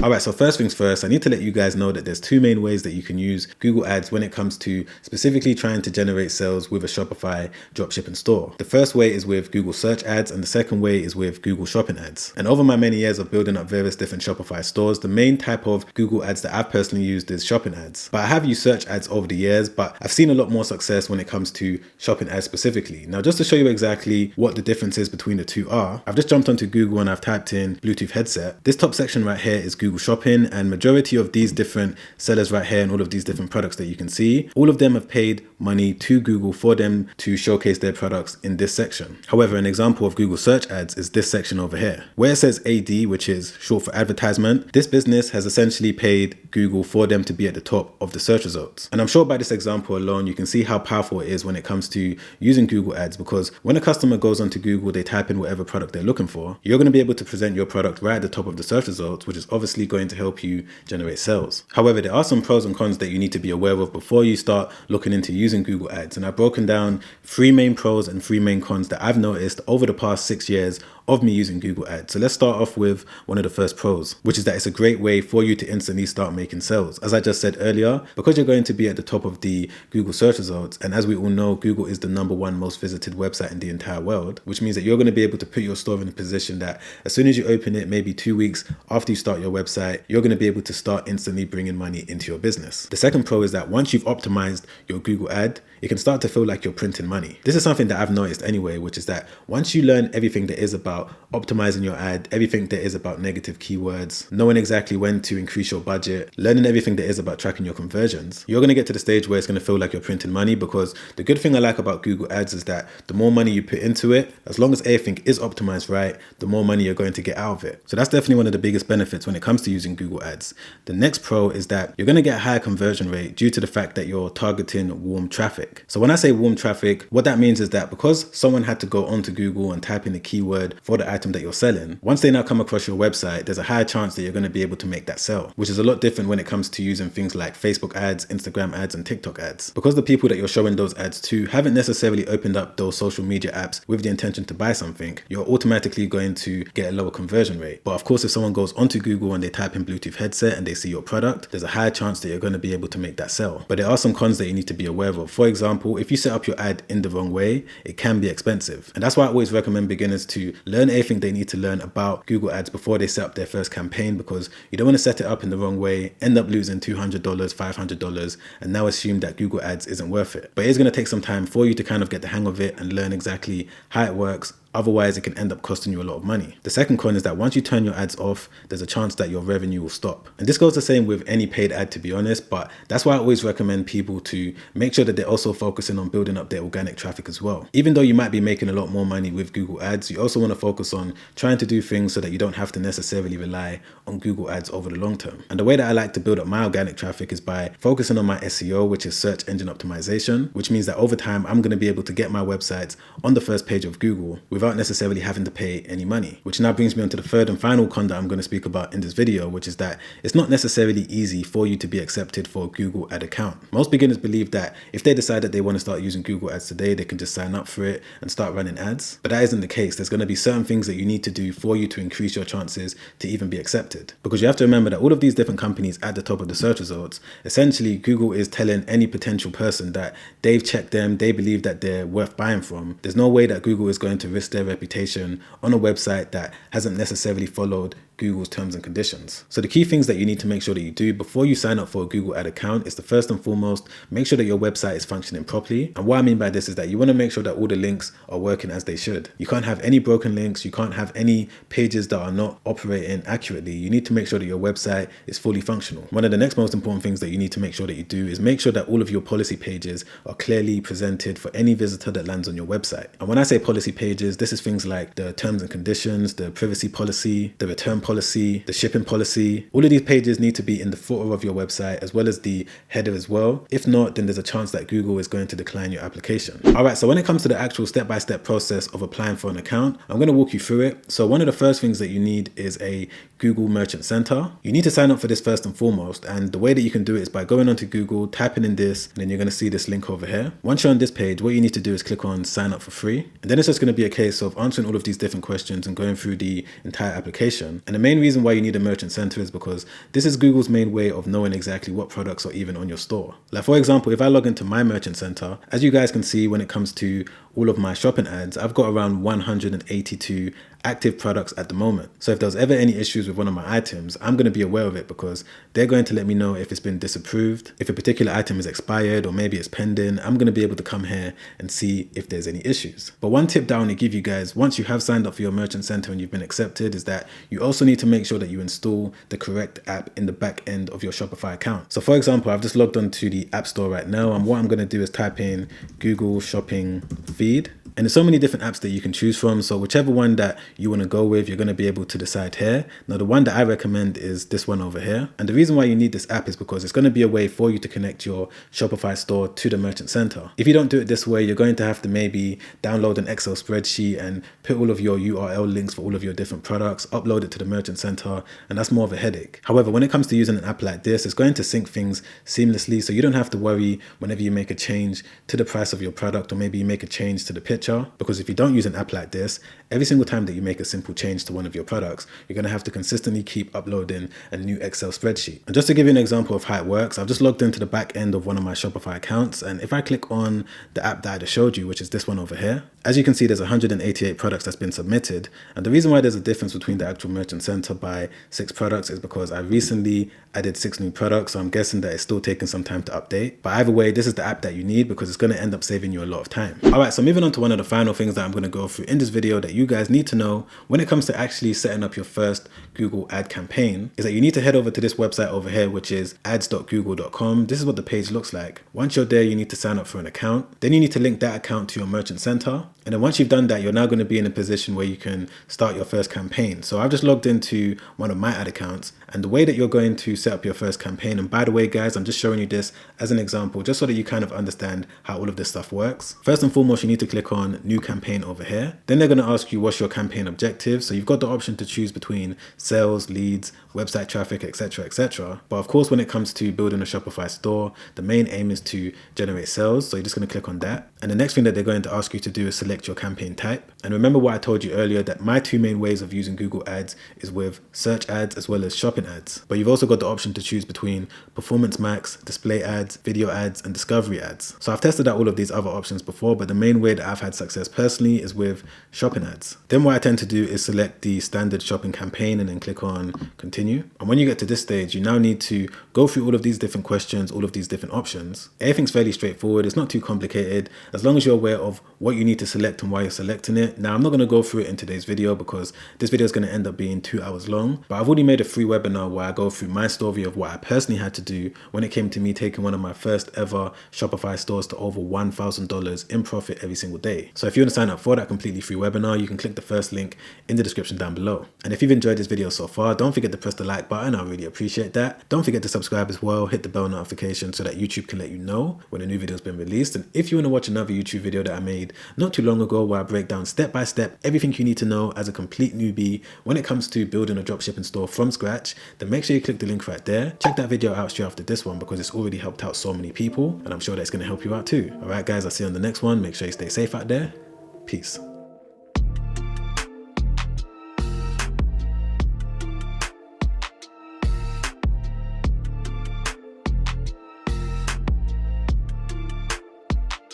Alright, so first things first, I need to let you guys know that there's two main ways that you can use Google Ads when it comes to specifically trying to generate sales with a Shopify dropshipping store. The first way is with Google search ads and the second way is with Google shopping ads. And over my many years of building up various different Shopify stores, the main type of Google ads that I've personally used is shopping ads. But I have used search ads over the years, but I've seen a lot more success when it comes to shopping ads specifically. Now, just to show you exactly what the differences between the two are, I've just jumped onto Google and I've typed in Bluetooth headset. This top section right here is Google Shopping, and majority of these different sellers right here and all of these different products that you can see, all of them have paid money to Google for them to showcase their products in this section. However, an example of Google search ads is this section over here, where it says AD, which is short for advertisement. This business has essentially paid Google for them to be at the top of the search results. And I'm sure by this example alone, you can see how powerful it is when it comes to using Google ads, because when a customer goes onto Google, they type in whatever product they're looking for, you're going to be able to present your product right at the top of the search results, which is obviously going to help you generate sales. However, there are some pros and cons that you need to be aware of before you start looking into using Google ads. And I've broken down 3 main pros and 3 main cons that I've noticed over the past 6 years of me using Google ads. So let's start off with one of the first pros, which is that it's a great way for you to instantly start making sales. As I just said earlier, because you're going to be at the top of the Google search results, and as we all know, Google is the #1 most visited website in the entire world, which means that you're going to be able to put your store in a position that as soon as you open it, maybe 2 weeks after you start your website, you're going to be able to start instantly bringing money into your business. The second pro is that once you've optimized your Google ad, it can start to feel like you're printing money. This is something that I've noticed anyway, which is that once you learn everything there is about optimizing your ad, everything there is about negative keywords, knowing exactly when to increase your budget, learning everything there is about tracking your conversions, you're going to get to the stage where it's going to feel like you're printing money, because the good thing I like about Google ads is that the more money you put into it, as long as everything is optimized right, the more money you're going to get out of it. So that's definitely one of the biggest benefits when it comes to using Google ads. The next pro is that you're going to get a higher conversion rate due to the fact that you're targeting warm traffic. So when I say warm traffic, what that means is that because someone had to go onto Google and type in the keyword for the item that you're selling, once they now come across your website, there's a higher chance that you're going to be able to make that sell, which is a lot different when it comes to using things like Facebook ads, Instagram ads, and TikTok ads. Because the people that you're showing those ads to haven't necessarily opened up those social media apps with the intention to buy something, you're automatically going to get a lower conversion rate. But of course, if someone goes onto Google and they type in Bluetooth headset and they see your product, there's a higher chance that you're going to be able to make that sell. But there are some cons that you need to be aware of. For example, if you set up your ad in the wrong way, it can be expensive. And that's why I always recommend beginners to learn everything they need to learn about Google ads before they set up their first campaign, because you don't want to set it up in the wrong way, end up losing $200, $500, and now assume that Google ads isn't worth it. But it's going to take some time for you to kind of get the hang of it and learn exactly how it works. Otherwise, it can end up costing you a lot of money. The second con is that once you turn your ads off, there's a chance that your revenue will stop. And this goes the same with any paid ad, to be honest, but that's why I always recommend people to make sure that they're also focusing on building up their organic traffic as well. Even though you might be making a lot more money with Google ads, you also want to focus on trying to do things so that you don't have to necessarily rely on Google ads over the long term. And the way that I like to build up my organic traffic is by focusing on my SEO, which is search engine optimization, which means that over time, I'm going to be able to get my websites on the first page of Google without necessarily having to pay any money. Which now brings me on to the third and final con that I'm going to speak about in this video, which is that it's not necessarily easy for you to be accepted for a Google ad account. Most beginners believe that if they decide that they want to start using Google ads today, they can just sign up for it and start running ads. But that isn't the case. There's going to be certain things that you need to do for you to increase your chances to even be accepted. Because you have to remember that all of these different companies at the top of the search results, essentially Google is telling any potential person that they've checked them, they believe that they're worth buying from. There's no way that Google is going to risk their reputation on a website that hasn't necessarily followed Google's terms and conditions. So the key things that you need to make sure that you do before you sign up for a Google ad account is to first and foremost, make sure that your website is functioning properly. And what I mean by this is that you want to make sure that all the links are working as they should. You can't have any broken links. You can't have any pages that are not operating accurately. You need to make sure that your website is fully functional. One of the next most important things that you need to make sure that you do is make sure that all of your policy pages are clearly presented for any visitor that lands on your website. And when I say policy pages, this is things like the terms and conditions, the privacy policy, the return policy, the shipping policy. All of these pages need to be in the footer of your website as well as the header as well. If not, then there's a chance that Google is going to decline your application. All right, so when it comes to the actual step-by-step process of applying for an account, I'm going to walk you through it. So one of the first things that you need is a Google Merchant Center. You need to sign up for this first and foremost, and the way that you can do it is by going onto Google, typing in this, and then you're going to see this link over here. Once you're on this page, what you need to do is click on sign up for free, and then it's just going to be a case of answering all of these different questions and going through the entire application. And then the main reason why you need a merchant center is because this is Google's main way of knowing exactly what products are even on your store. Like for example, if I log into my merchant center, as you guys can see when it comes to all of my shopping ads, I've got around 182 active products at the moment. So if there's ever any issues with one of my items, I'm going to be aware of it because they're going to let me know if it's been disapproved, if a particular item is expired, or maybe it's pending. I'm going to be able to come here and see if there's any issues. But one tip that I want to give you guys, once you have signed up for your merchant center and you've been accepted, is that you also need to make sure that you install the correct app in the back end of your Shopify account. So for example, I've just logged onto the App Store right now, and what I'm going to do is type in Google Shopping Feed. And there's so many different apps that you can choose from. So whichever one that you want to go with, you're going to be able to decide here. Now, the one that I recommend is this one over here. And the reason why you need this app is because it's going to be a way for you to connect your Shopify store to the merchant center. If you don't do it this way, you're going to have to maybe download an Excel spreadsheet and put all of your URL links for all of your different products, upload it to the merchant center, and that's more of a headache. However, when it comes to using an app like this, it's going to sync things seamlessly. So you don't have to worry whenever you make a change to the price of your product, or maybe you make a change to the picture. Because if you don't use an app like this, every single time that you make a simple change to one of your products, you're going to have to consistently keep uploading a new Excel spreadsheet. And just to give you an example of how it works, I've just logged into the back end of one of my Shopify accounts. And if I click on the app that I just showed you, which is this one over here, as you can see, there's 188 products that's been submitted. And the reason why there's a difference between the actual merchant center by 6 products is because I recently added 6 new products. So I'm guessing that it's still taking some time to update. But either way, this is the app that you need because it's going to end up saving you a lot of time. All right, so moving on to one of the final things that I'm going to go through in this video that you guys need to know when it comes to actually setting up your first Google ad campaign is that you need to head over to this website over here, which is ads.google.com. This is what the page looks like. Once you're there, you need to sign up for an account. Then you need to link that account to your merchant center. And then once you've done that, you're now going to be in a position where you can start your first campaign. So I've just logged into one of my ad accounts, and the way that you're going to set up your first campaign, and by the way, guys, I'm just showing you this as an example, just so that you kind of understand how all of this stuff works. First and foremost, you need to click on new campaign over here. Then they're going to ask you what's your campaign objective. So you've got the option to choose between sales, leads, website traffic, etc., etc. But of course, when it comes to building a Shopify store, the main aim is to generate sales. So you're just going to click on that. And the next thing that they're going to ask you to do is select your campaign type. And remember what I told you earlier, that my 2 main ways of using Google Ads is with search ads as well as shopping ads. But you've also got the option to choose between performance max, display ads, video ads, and discovery ads. So I've tested out all of these other options before, but the main way that I've had success personally is with shopping ads. Then what I tend to do is select the standard shopping campaign and then click on continue. And when you get to this stage, you now need to go through all of these different questions, all of these different options. Everything's fairly straightforward. It's not too complicated as long as you're aware of what you need to select and why you're selecting it. Now, I'm not going to go through it in today's video because this video is going to end up being 2 hours long, but I've already made a free webinar where I go through my story of what I personally had to do when it came to me taking one of my first ever Shopify stores to over $1,000 in profit every single day. So if you want to sign up for that completely free webinar, you can click the first link in the description down below. And if you've enjoyed this video so far, don't forget to press the like button. I really appreciate that. Don't forget to subscribe as well. Hit the bell notification so that YouTube can let you know when a new video has been released. And if you want to watch another YouTube video that I made not too long ago where I break down step by step everything you need to know as a complete newbie when it comes to building a dropshipping store from scratch, then make sure you click the link right there. Check that video out straight after this one because it's already helped out so many people, and I'm sure that's going to help you out too. All right, guys, I'll see you on the next one. Make sure you stay safe out there. Peace.